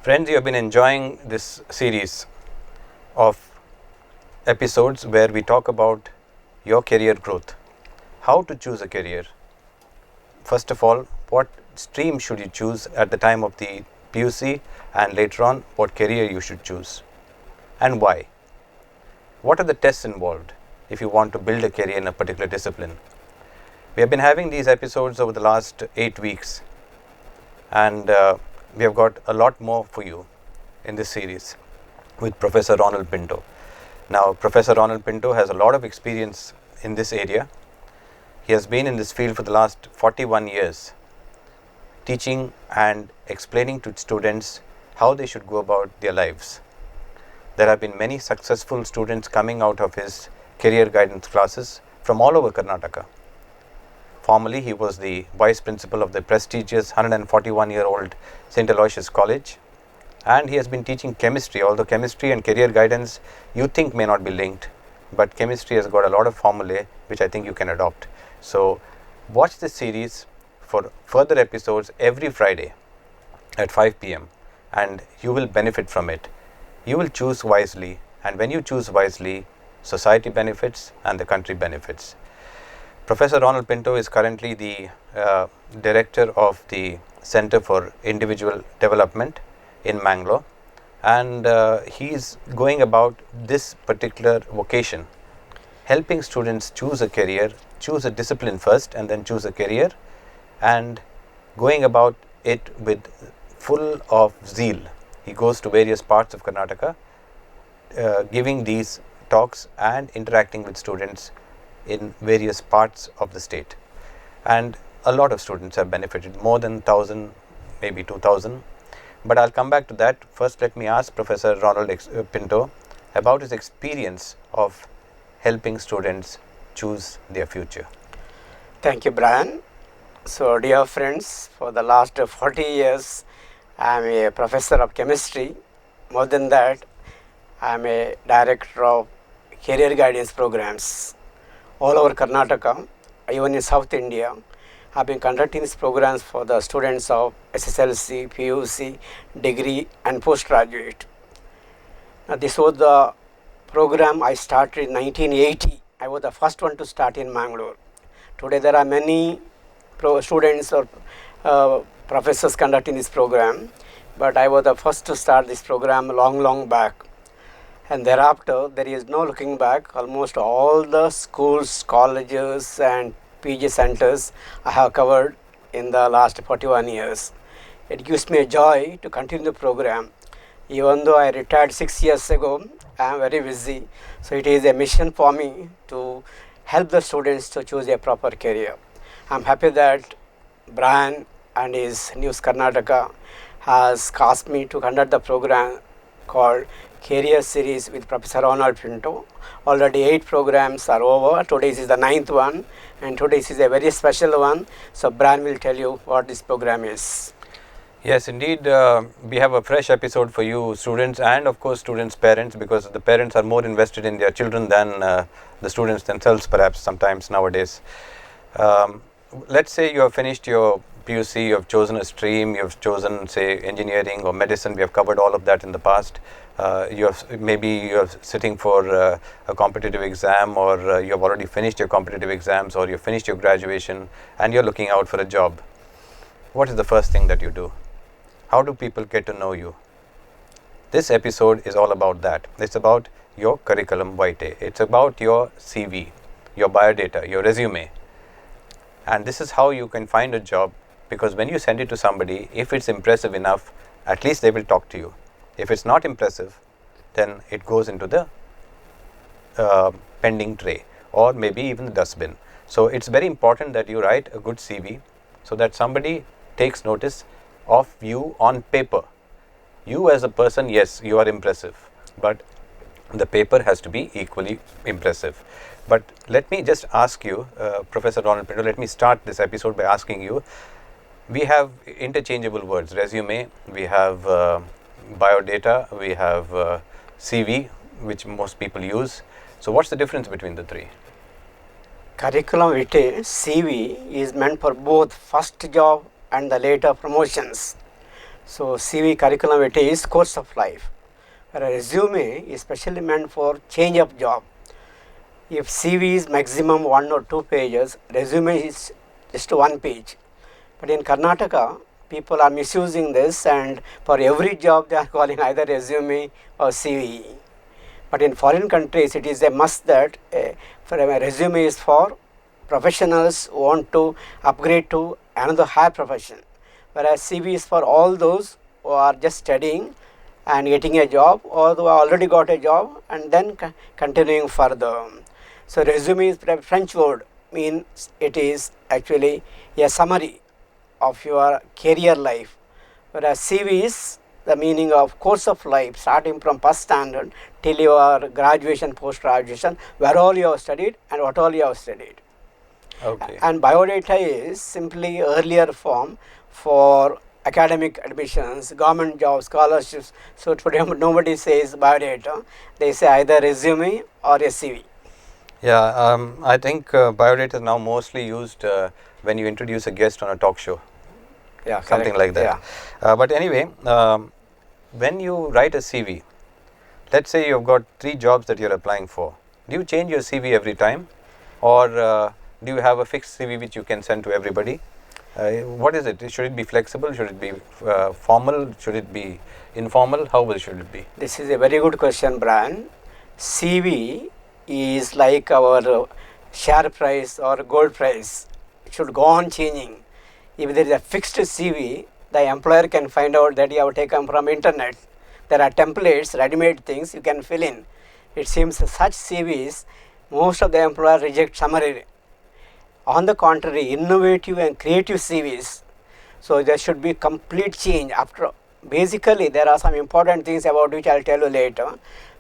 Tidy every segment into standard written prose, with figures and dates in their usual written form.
Friends, you have been enjoying this series of episodes where we talk about your career growth, how to choose a career. First of all, what stream should you choose at the time of the PUC, and later on what career you should choose and why. What are the tests involved if you want to build a career in a particular discipline? We have been having these episodes over the last 8 weeks, and we have got a lot more for you in this series with Professor Ronald Pinto. Now, Professor Ronald Pinto has a lot of experience in this area. He has been in this field for the last 41 years, teaching and explaining to students how they should go about their lives. There have been many successful students coming out of his career guidance classes from all over Karnataka. Formerly, he was the vice principal of the prestigious 141-year-old St. Aloysius College, and he has been teaching chemistry, although chemistry and career guidance you think may not be linked, but chemistry has got a lot of formulae which I think you can adopt. So, watch this series for further episodes every Friday at 5 p.m. and you will benefit from it. You will choose wisely, and when you choose wisely, society benefits and the country benefits. Professor Ronald Pinto is currently the director of the Center for Individual Development in Mangaluru, and he is going about this particular vocation, helping students choose a career, choose a discipline first and then choose a career, and going about it with full of zeal. He goes to various parts of Karnataka, giving these talks and interacting with students in various parts of the state, and a lot of students have benefited, more than 1,000, maybe 2,000. But I'll come back to that. First, let me ask Professor Ronald Pinto about his experience of helping students choose their future. Thank you, Brian. So, dear friends, for the last 40 years, I am a professor of chemistry. More than that, I am a director of career guidance programs all over Karnataka, even in South India. I have been conducting these programs for the students of SSLC, PUC, degree and postgraduate. Now, this was the program I started in 1980. I was the first one to start in Mangaluru. Today there are many students or professors conducting this program, but I was the first to start this program long back. And thereafter, there is no looking back. Almost all the schools, colleges and PG centers I have covered in the last 41 years. It gives me a joy to continue the program. Even though I retired 6 years ago, I am very busy. So it is a mission for me to help the students to choose a proper career. I am happy that Brian and his News Karnataka has asked me to conduct the program called Career Series with Professor Ronald Pinto. Already 8 programs are over. Today's is the 9th one, and today's is a very special one. So Brian will tell you what this program is. Yes, indeed, we have a fresh episode for you students, and of course students' parents, because the parents are more invested in their children than the students themselves perhaps sometimes nowadays. Let's say you have finished your PUC, you have chosen a stream, you have chosen say engineering or medicine. We have covered all of that in the past. Maybe you're sitting for a competitive exam, or you have already finished your competitive exams, or you finished your graduation and you're looking out for a job. What is the first thing that you do? How do people get to know you? This episode is all about that. It's about your curriculum vitae. It's about your CV, your biodata, your resume. And this is how you can find a job, because when you send it to somebody, if it's impressive enough, at least they will talk to you. If it's not impressive, then it goes into the pending tray, or maybe even the dustbin. So it's very important that you write a good CV so that somebody takes notice of you on paper. You as a person, yes, you are impressive, but the paper has to be equally impressive. But let me just ask you, Professor Ronald Pinto, let me start this episode by asking you, we have interchangeable words, resume, we have biodata, we have CV, which most people use. So what's the difference between the three? Curriculum vitae, CV, is meant for both first job and the later promotions. So CV curriculum it is course of life. Whereas resume is specially meant for change of job. If CV is maximum 1 or 2 pages, resume is just 1 page. But in Karnataka, people are misusing this, and for every job they are calling either resume or CV. But in foreign countries, it is a must that for a resume is for professionals who want to upgrade to another higher profession, whereas CV is for all those who are just studying and getting a job, or who already got a job and then continuing further. So resume is a French word, means it is actually a summary of your career life, whereas CV is the meaning of course of life, starting from first standard till your graduation, post graduation, where all you have studied and what all you have studied. Okay. And biodata is simply earlier form for academic admissions, government jobs, scholarships. So today nobody says biodata, they say either resume or a CV. Yeah, I think biodata is now mostly used when you introduce a guest on a talk show. Yeah, something correct. like that. Yeah. But anyway, when you write a CV, let's say you've got 3 jobs that you're applying for. Do you change your CV every time, or do you have a fixed CV which you can send to everybody? What is it? Should it be flexible? Should it be formal? Should it be informal? How should it be? This is a very good question, Brian. CV is like our share price or gold price. It should go on changing. If there is a fixed CV, the employer can find out that you have taken from internet. There are templates, ready-made things you can fill in. It seems such CVs, most of the employers reject summarily. On the contrary, innovative and creative CVs. So there should be complete change. After basically, there are some important things about which I will tell you later.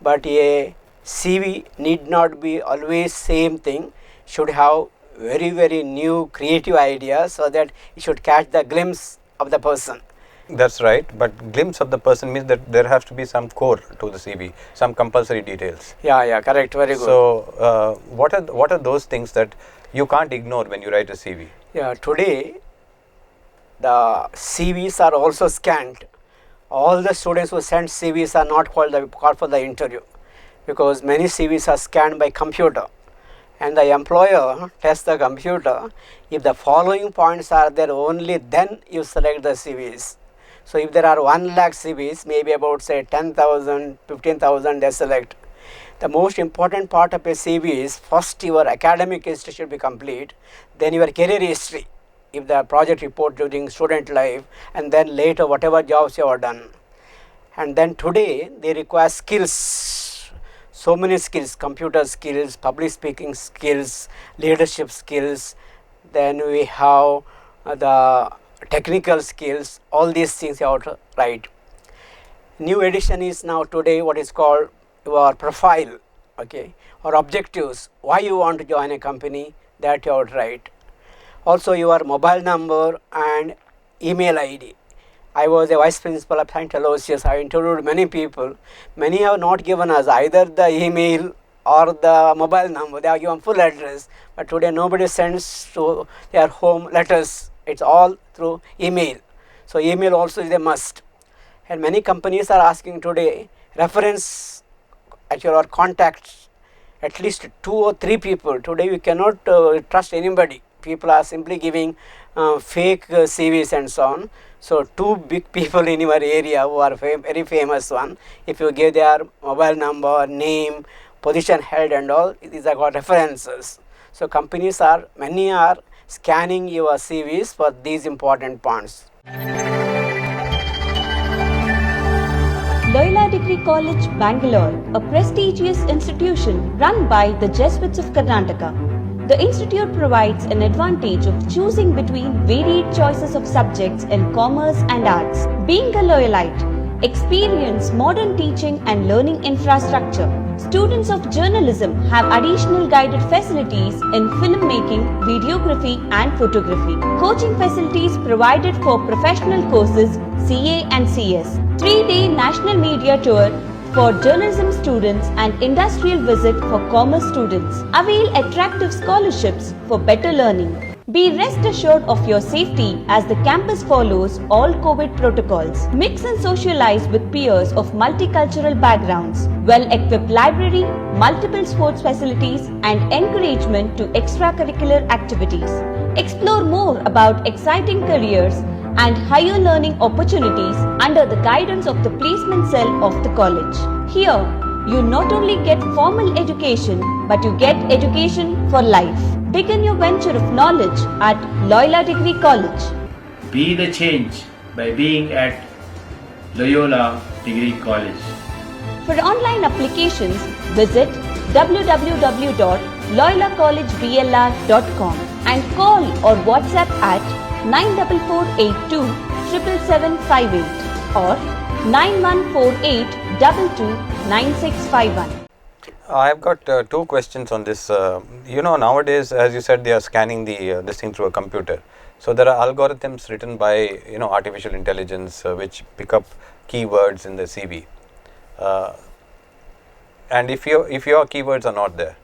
But a CV need not be always same thing. Should have very new creative ideas, so that it should catch the glimpse of the person. That's right, but glimpse of the person means that there has to be some core to the CV, some compulsory details. Yeah, correct, very good. So, what are those things that you can't ignore when you write a CV? Yeah, today the CVs are also scanned. All the students who send CVs are not called for the interview, because many CVs are scanned by computer, and the employer tests the computer. If the following points are there, only then you select the CVs. So if there are 1 lakh CVs, maybe about say 10,000, 15,000 they select. The most important part of a CV is first your academic history should be complete, then your career history, if the project report during student life, and then later whatever jobs you have done. And then today they require skills, so many skills, computer skills, public speaking skills, leadership skills, then we have the technical skills, all these things you have to write. New edition is now today what is called your profile, okay, or objectives, why you want to join a company, that you have to write. Also your mobile number and email ID. I was a vice principal of St. Aloysius. I interviewed many people. Many have not given us either the email or the mobile number. They have given full address. But today nobody sends to their home letters. It's all through email. So email also is a must. And many companies are asking today reference at your contacts, at least 2 or 3 people. Today we cannot trust anybody. People are simply giving fake CVs and so on. So 2 big people in your area who are very famous one, if you give their mobile number, name, position held and all, these are called references. So companies many are scanning your CVs for these important points. Loyola Degree College, Bengaluru, a prestigious institution run by the Jesuits of Karnataka. The institute provides an advantage of choosing between varied choices of subjects in commerce and arts. Being a Loyolite, experience modern teaching and learning infrastructure. Students of journalism have additional guided facilities in filmmaking, videography and photography. Coaching facilities provided for professional courses CA and CS. 3-day national media tour for journalism students and industrial visit for commerce students. Avail attractive scholarships for better learning. Be rest assured of your safety as the campus follows all COVID protocols. Mix and socialize with peers of multicultural backgrounds. Well-equipped library, multiple sports facilities and encouragement to extracurricular activities. Explore more about exciting careers and higher learning opportunities under the guidance of the placement cell of the college. Here, you not only get formal education, but you get education for life. Begin your venture of knowledge at Loyola Degree College. Be the change by being at Loyola Degree College. For online applications, visit www.loyolacollegeblr.com and call or WhatsApp at 94482 77758 or 9148229651. I've got two questions on this. Nowadays, as you said, they are scanning this thing through a computer. So there are algorithms written by artificial intelligence which pick up keywords in the CV. And if your keywords are not there,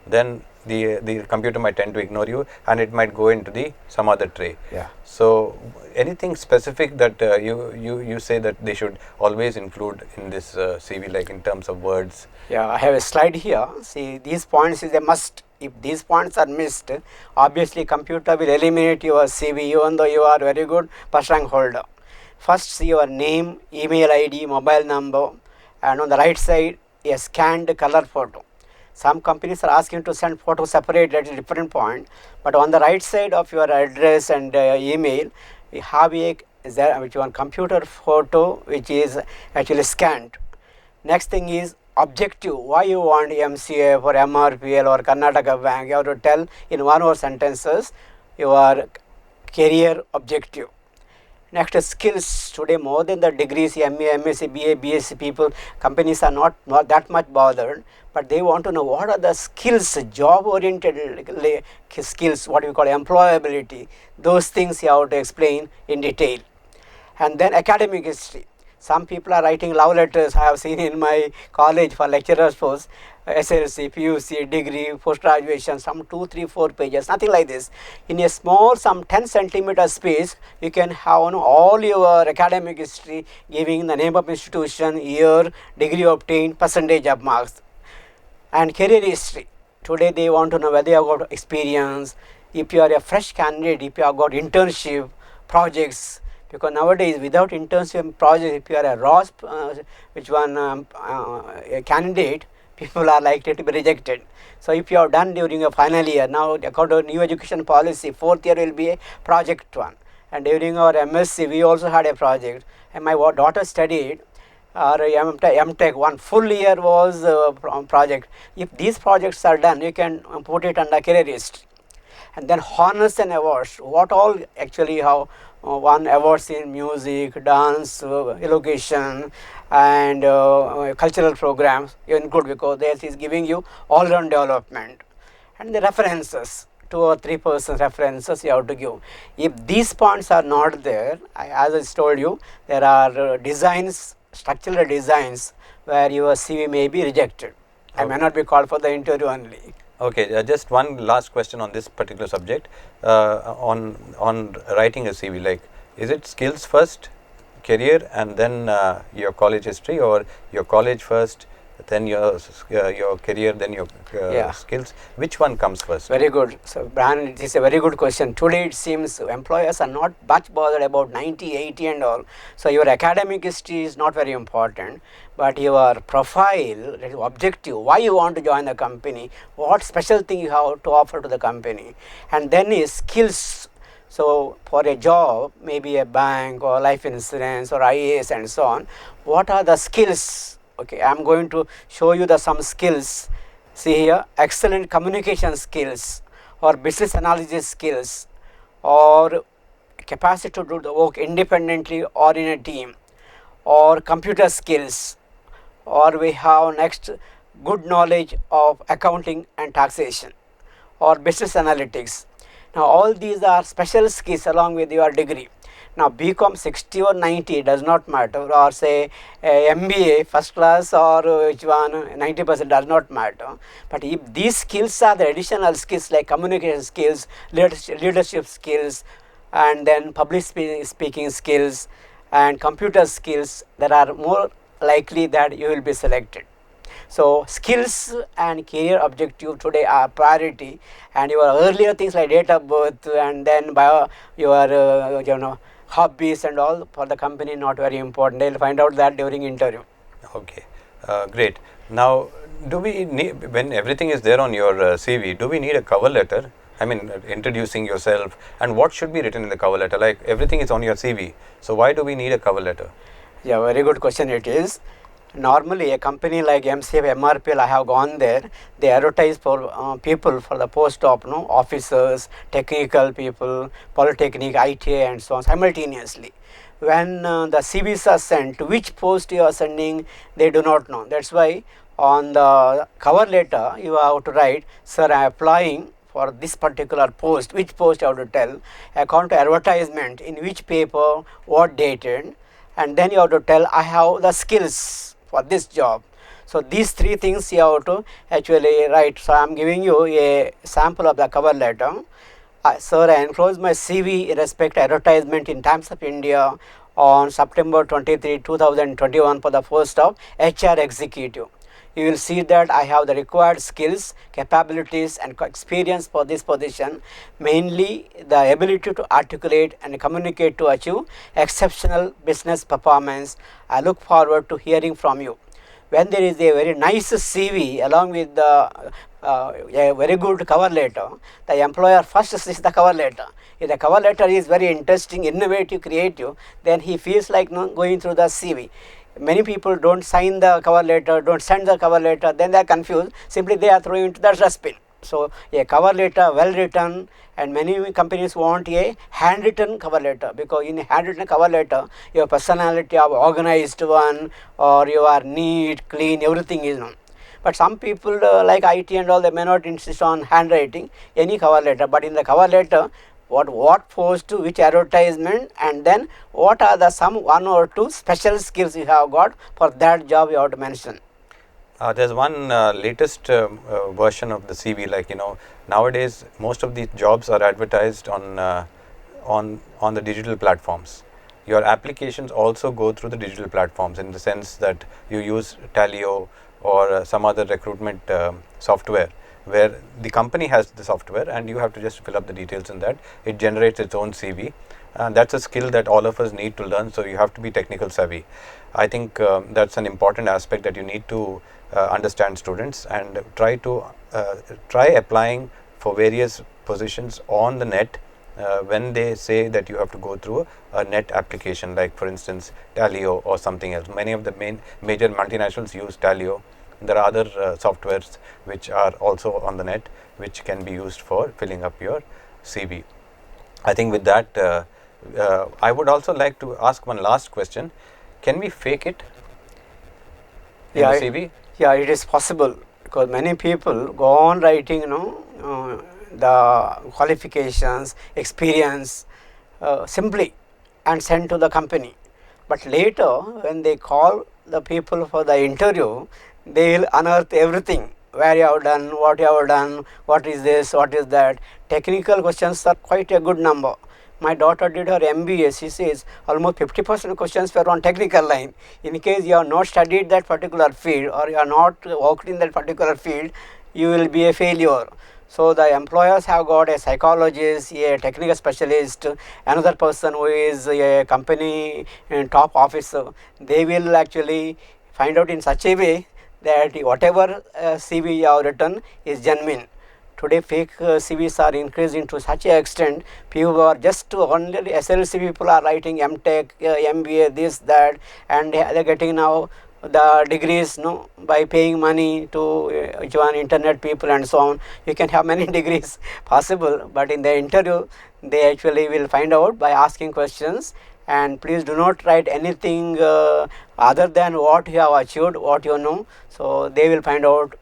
then the computer might tend to ignore you, and it might go into some other tray. Yeah. So anything specific that you say that they should always include in this CV, like in terms of words? Yeah, I have a slide here. See, these points is a must. If these points are missed, obviously computer will eliminate your CV even though you are very good first rank holder. First, see your name, email ID, mobile number, and on the right side a scanned color photo. Some companies are asking to send photo separate at a different point, but on the right side of your address and email, we have which one computer photo which is actually scanned. Next thing is objective. Why you want MCA or MRPL or Karnataka Bank? You have to tell in one or sentences your career objective. Next is skills. Today more than the degrees, MA, MSc, BA, BSc people, companies are not that much bothered, but they want to know what are the skills, job oriented skills, what we call employability. Those things you have to explain in detail. And then academic history. Some people are writing love letters. I have seen in my college for lecturers post, SLC, PUC, degree, post graduation, some 2, 3, 4 pages, nothing like this. In a small, some 10 centimeter space, you can have all your academic history, giving the name of institution, year, degree obtained, percentage of marks. And career history. Today they want to know whether you have got experience, if you are a fresh candidate, if you have got internship, projects. Because nowadays without internship project, if you are a raw a candidate, people are likely to be rejected. So if you have done during your final year, now according to new education policy, 4th year will be a project one. And during our MSc, we also had a project. And my daughter studied MTech, one full year was project. If these projects are done, you can put it under career history. And then honors and awards. What all actually how one awards in music, dance, education, and cultural programs you include, because this is giving you all round development. And the references, 2 or 3 persons references you have to give. If these points are not there, as I told you, there are designs, structural designs where your CV may be rejected. I may not be called for the interview only. Okay, just one last question on this particular subject. On writing a CV, like, is it skills first, career, and then your college history, or your college first, then your career, then your skills? Which one comes first? Very good. So, Brian, it is a very good question. Today it seems employers are not much bothered about 90, 80 and all. So, your academic history is not very important, but your profile, objective, why you want to join the company, what special thing you have to offer to the company, and then is skills. So, for a job, maybe a bank or life insurance or IAS and so on, what are the skills? Okay, I am going to show you some skills. See here, excellent communication skills, or business analysis skills, or capacity to do the work independently or in a team, or computer skills, or we have next good knowledge of accounting and taxation, or business analytics. Now all these are special skills along with your degree. Now BCom 60 or 90 does not matter, or say MBA first class or which one 90% does not matter. But if these skills are the additional skills like communication skills, leadership skills, and then public speaking skills and computer skills, that are more likely that you will be selected. So skills and career objective today are priority, and your earlier things like date of birth and then your hobbies and all for the company not very important. They will find out that during interview. Okay, great. Now, do we need, when everything is there on your CV, do we need a cover letter? I mean, introducing yourself, and what should be written in the cover letter? Like everything is on your CV, so why do we need a cover letter? Yeah, very good question it is. Normally a company like MCF, MRPL, I have gone there, they advertise for people for the post of officers, technical people, polytechnic, ITA and so on simultaneously. When the CVs are sent, to which post you are sending, they do not know. That's why on the cover letter you have to write, sir, I am applying for this particular post. Which post you have to tell, according to advertisement, in which paper, what dated, and then you have to tell I have the skills for this job. So these three things you have to actually write. So I am giving you a sample of the cover letter. Sir, I enclose my CV respect advertisement in Times of India on September 23, 2021 for the post of HR executive. You will see that I have the required skills, capabilities and experience for this position, mainly the ability to articulate and communicate to achieve exceptional business performance. I look forward to hearing from you. When there is a very nice CV along with the a very good cover letter, the employer first sees the cover letter. If the cover letter is very interesting, innovative, creative, then he feels like going through the CV. Many people don't sign the cover letter, don't send the cover letter, then they are confused, simply they are throwing into the dustbin. So a cover letter well written, and many companies want a handwritten cover letter, because in a handwritten cover letter your personality of organized one, or you are neat, clean, everything is known. But some people like IT and all, they may not insist on handwriting any cover letter, but in the cover letter what post to which advertisement, and then what are the some one or two special skills you have got for that job you have to mention. There's one latest version of the CV, like nowadays most of these jobs are advertised on the digital platforms. Your applications also go through the digital platforms, in the sense that you use Taleo or some other recruitment software, where the company has the software and you have to just fill up the details in that. It generates its own CV. That's a skill that all of us need to learn, so you have to be technical savvy. I think that's an important aspect that you need to understand, students, and try applying for various positions on the net when they say that you have to go through a net application, like for instance Taleo or something else. Many of the major multinationals use Taleo. There are other softwares which are also on the net, which can be used for filling up your CV. I think with that, I would also like to ask one last question. Can we fake it in the CV? Yeah, it is possible, because many people go on writing, the qualifications, experience simply and send to the company. But later, when they call the people for the interview, they will unearth everything, where you have done, what you have done, what is this, what is that. Technical questions are quite a good number. My daughter did her MBA, she says almost 50% questions were on technical line. In case you have not studied that particular field, or you are not worked in that particular field, you will be a failure. So the employers have got a psychologist, a technical specialist, another person who is a company top officer. They will actually find out in such a way that whatever CV you have written is genuine. Today fake CVs are increasing to such an extent, people are just only SLC people are writing MTech, MBA, this, that, and they are getting now the degrees by paying money to internet people and so on. You can have many degrees possible, but in the interview they actually will find out by asking questions. And please do not write anything other than what you have achieved, what you know. So they will find out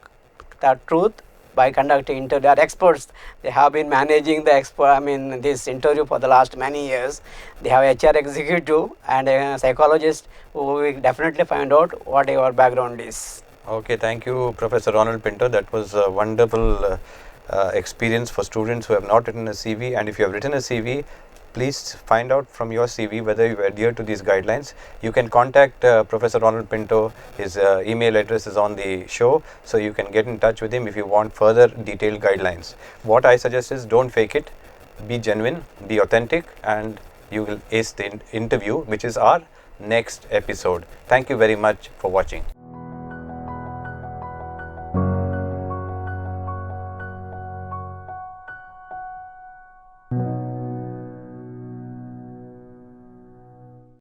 the truth by conducting interview. They are experts. They have been managing the this interview for the last many years. They have HR executive and a psychologist who will definitely find out what your background is. Okay, thank you, Professor Ronald Pinto. That was a wonderful experience for students who have not written a CV. And if you have written a CV, please find out from your CV whether you adhere to these guidelines. You can contact Professor Ronald Pinto. His email address is on the show, so you can get in touch with him if you want further detailed guidelines. What I suggest is don't fake it, be genuine, be authentic, and you will ace the interview, which is our next episode. Thank you very much for watching.